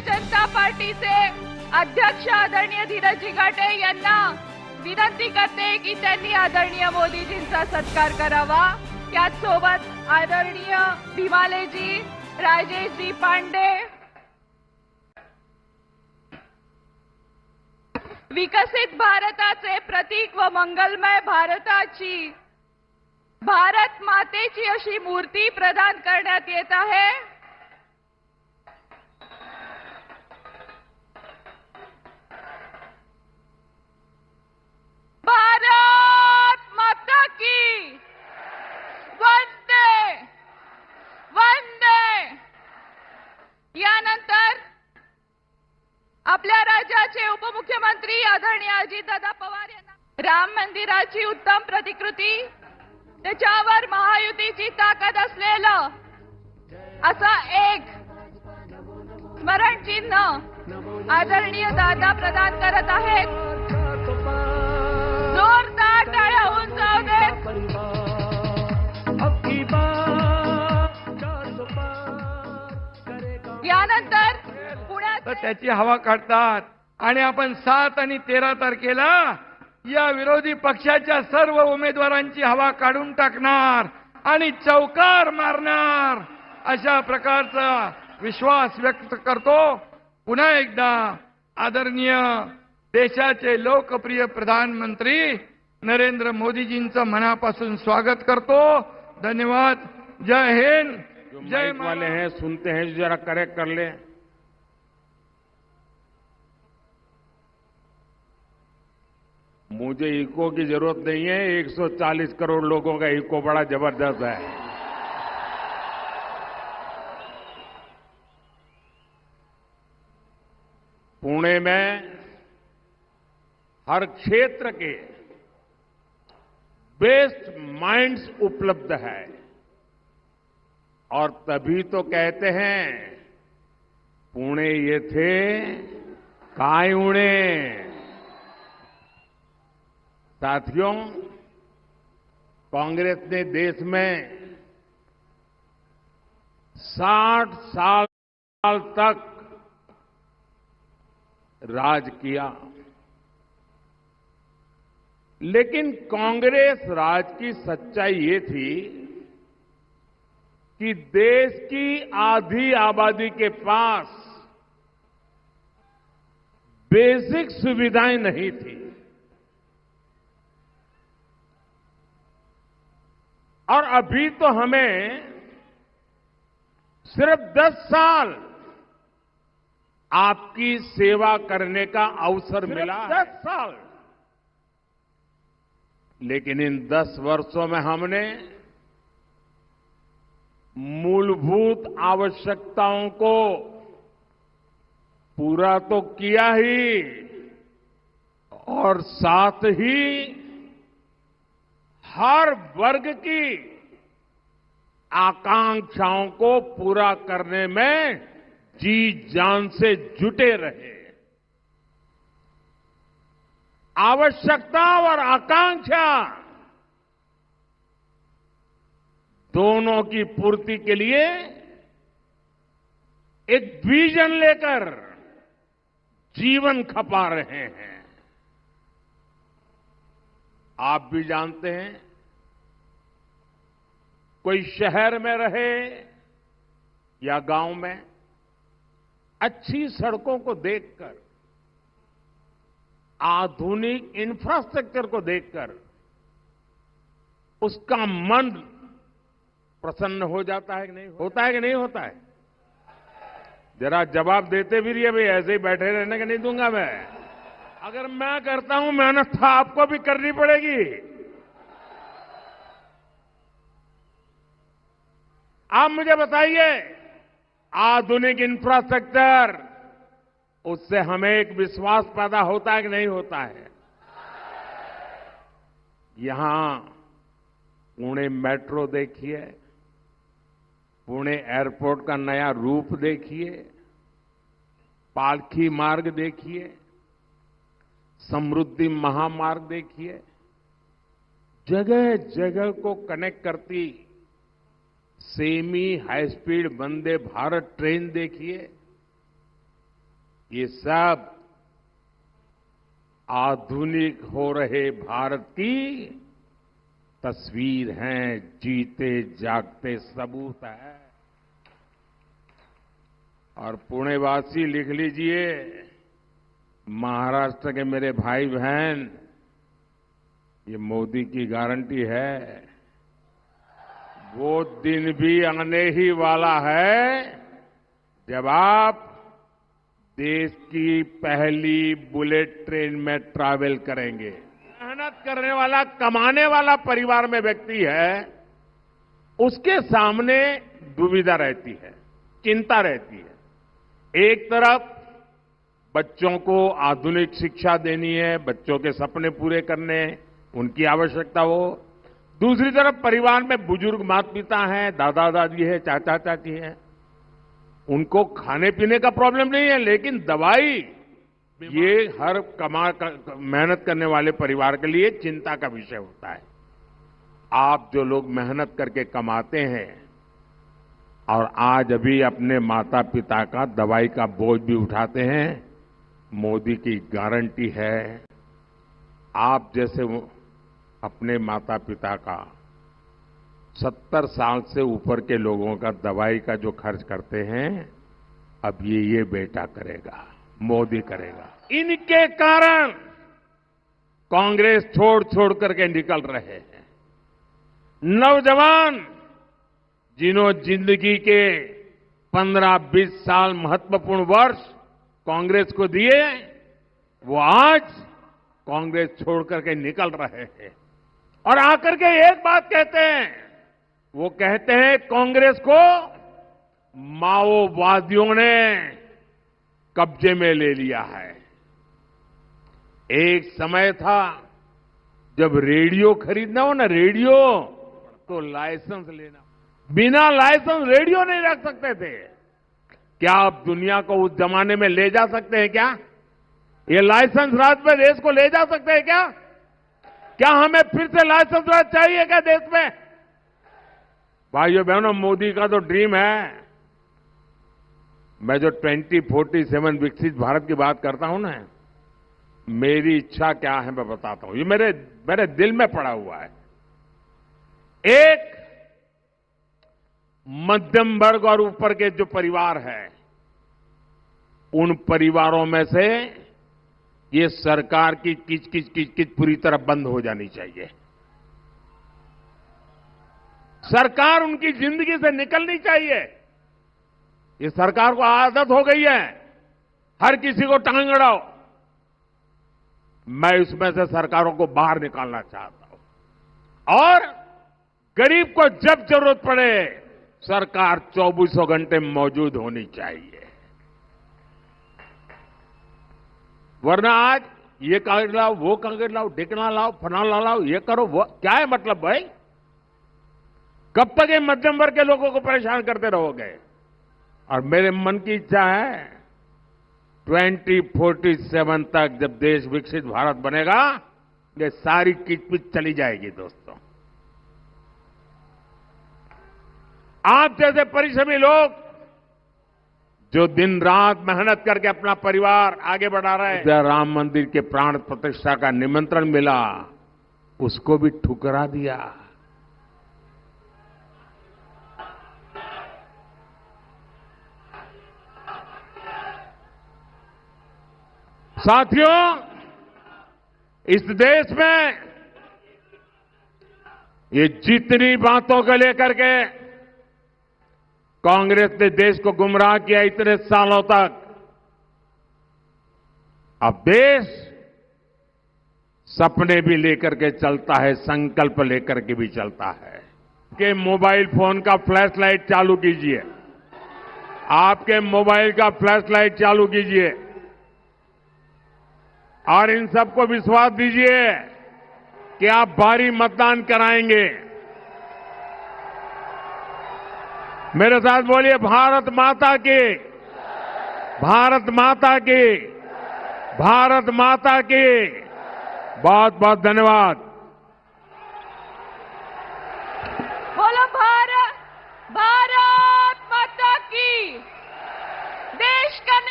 जनता पार्टीचे अध्यक्ष आदरणीय धीरजी घाटे यांना विनंती करते की त्यांनी आदरणीय मोदीजींचा सत्कार करावा। त्याचसोबत आदरणीय भीमालेजी, राजेशजी पांडे, विकसित भारताचे प्रतीक व मंगलमय भारताची भारत मातेची अशी मूर्ती प्रदान करण्यात येत आहे। भारत माता की वंदे वंदे। यानंतर आपल्या राज्याचे उपमुख्यमंत्री आदरणीय अजितदादा पवार यांना राम मंदिराची उत्तम प्रतिकृती, त्याच्यावर महायुतीची ताकद असलेलं असं एक स्मरणचिन्ह आदरणीय दादा प्रदान करत आहेत। जोरदार टाळ्या होऊन जाऊ देत। यानंतर पुण्यात त्याची हवा काढतात आणि आपण 7 आणि 13 तारखेला या विरोधी पक्षाच्या सर्व उमेदवारांची हवा काढून टाकणार आणि चौकार मारणार अशा प्रकारचा विश्वास व्यक्त करतो। पुन्हा एकदा आदरणीय देशाचे लोकप्रिय प्रधानमंत्री नरेंद्र मोदीजींचं मनापासून स्वागत करतो। धन्यवाद। जय हिंद। जय वाले हैं, सुनते हैं, जरा करेक्ट कर ले। मुझे इको की जरूरत नहीं है, 140 करोड़ लोगों का इको बड़ा जबरदस्त है। पुणे में हर क्षेत्र के बेस्ट माइंड्स उपलब्ध है और तभी तो कहते हैं पुणे येथे काय उणे। साथियों, कांग्रेस ने देश में 60 साल तक राज किया, लेकिन कांग्रेस राज की सच्चाई ये थी कि देश की आधी आबादी के पास बेसिक सुविधाएं नहीं थी और अभी तो हमें सिर्फ 10 साल आपकी सेवा करने का अवसर मिला। 10 साल, लेकिन इन 10 वर्षों में हमने मूलभूत आवश्यकताओं को पूरा तो किया ही और साथ ही हर वर्ग की आकांक्षाओं को पूरा करने में जी जान से जुटे रहे। आवश्यकता और आकांक्षा दोनों की पूर्ति के लिए एक विजन लेकर जीवन खपा रहे हैं। आप भी जानते हैं, कोई शहर में रहे या गांव में, अच्छी सड़कों को देखकर, आधुनिक इंफ्रास्ट्रक्चर को देखकर उसका मन प्रसन्न हो जाता है कि नहीं होता है? कि नहीं होता है? जरा जवाब देते भी रहिए भाई, ऐसे ही बैठे रहने का नहीं दूंगा मैं। अगर मैं करता हूं मेहनत तो आपको भी करनी पड़ेगी। आप मुझे बताइए, आधुनिक इंफ्रास्ट्रक्चर, उससे हमें एक विश्वास पैदा होता है कि नहीं होता है? यहां पुणे मेट्रो देखिए, पुणे एयरपोर्ट का नया रूप देखिए, पालखी मार्ग देखिए, समृद्धि महामार्ग देखिए, जगह जगह को कनेक्ट करती semi high speed Vande Bharat train देखिए, ये सब आधुनिक हो रहे भारत की तस्वीर हैं, जीते जागते सबूत है। और पुणेवासी लिख लीजिए, महाराष्ट्र के मेरे भाई बहन, ये मोदी की गारंटी है। वो दिन भी आने ही वाला है जब आप देश की पहली बुलेट ट्रेन में ट्रैवल करेंगे। मेहनत करने वाला, कमाने वाला परिवार में व्यक्ति है, उसके सामने दुविधा रहती है, चिंता रहती है। एक तरफ बच्चों को आधुनिक शिक्षा देनी है, बच्चों के सपने पूरे करने, उनकी आवश्यकता हो। दूसरी तरफ परिवार में बुजुर्ग माता पिता हैं, दादा दादी है, चाचा चाची हैं, उनको खाने पीने का प्रॉब्लम नहीं है, लेकिन दवाई, ये हर मेहनत करने वाले परिवार के लिए चिंता का विषय होता है। आप जो लोग मेहनत करके कमाते हैं और आज अभी अपने माता पिता का दवाई का बोझ भी उठाते हैं, मोदी की गारंटी है, आप जैसे अपने माता पिता का 70 साल से ऊपर के लोगों का दवाई का जो खर्च करते हैं, अब ये बेटा करेगा, मोदी करेगा। इनके कारण कांग्रेस छोड़ करके निकल रहे हैं। नौजवान जिन्होंने जिंदगी के 15-20 साल महत्वपूर्ण वर्ष कांग्रेस को दिए, वो आज कांग्रेस छोड़ करके निकल रहे हैं और आकर के एक बात कहते हैं, वो कहते हैं कांग्रेस को माओवादियों ने कब्जे में ले लिया है। एक समय था जब रेडियो खरीदना हो ना, रेडियो तो लाइसेंस लेना, बिना लाइसेंस रेडियो नहीं रख सकते थे। क्या आप दुनिया को उस जमाने में ले जा सकते हैं क्या? ये लाइसेंस राज में देश को ले जा सकते हैं क्या? क्या हमें फिर से लाइसेंस राज चाहिए क्या देश में? भाइयों बहनों, मोदी का तो ड्रीम है। मैं जो 2047 विकसित भारत की बात करता हूं ना, मेरी इच्छा क्या है मैं बताता हूं। ये मेरे दिल में पड़ा हुआ है। एक, मध्यम वर्ग और ऊपर के जो परिवार है, उन परिवारों में से ये सरकार की किच पूरी तरह बंद हो जानी चाहिए। सरकार उनकी जिंदगी से निकलनी चाहिए। ये सरकार को आदत हो गई है हर किसी को टांग अड़ाओ। मैं इसमें से सरकारों को बाहर निकालना चाहता हूं और गरीब को जब जरूरत पड़े सरकार 24 घंटे मौजूद होनी चाहिए। वरना आज ये कागज लाओ, वो कागज लाओ, ढिकना लाओ, फनाना लाओ, ये करो, वो क्या है मतलब भाई? कब तक ये मध्यम वर्ग के लोगों को परेशान करते रहोगे? और मेरे मन की इच्छा है 2047 तक जब देश विकसित भारत बनेगा, ये सारी किचपिच चली जाएगी। दोस्तों, आप जैसे परिश्रमी लोग जो दिन रात मेहनत करके अपना परिवार आगे बढ़ा रहे हैं, राम मंदिर के प्राण प्रतिष्ठा का निमंत्रण मिला, उसको भी ठुकरा दिया। साथियों, इस देश में ये जितनी बातों को लेकर के कांग्रेस ने देश को गुमराह किया इतने सालों तक, अब देश सपने भी लेकर के चलता है, संकल्प लेकर के भी चलता है। कि मोबाइल फोन का फ्लैश लाइट चालू कीजिए, आपके मोबाइल का फ्लैश लाइट चालू कीजिए और इन सबको विश्वास दीजिए कि आप भारी मतदान कराएंगे। मेरे साथ बोलिए, भारत माता की, भारत माता की, भारत माता की। बहुत बहुत धन्यवाद।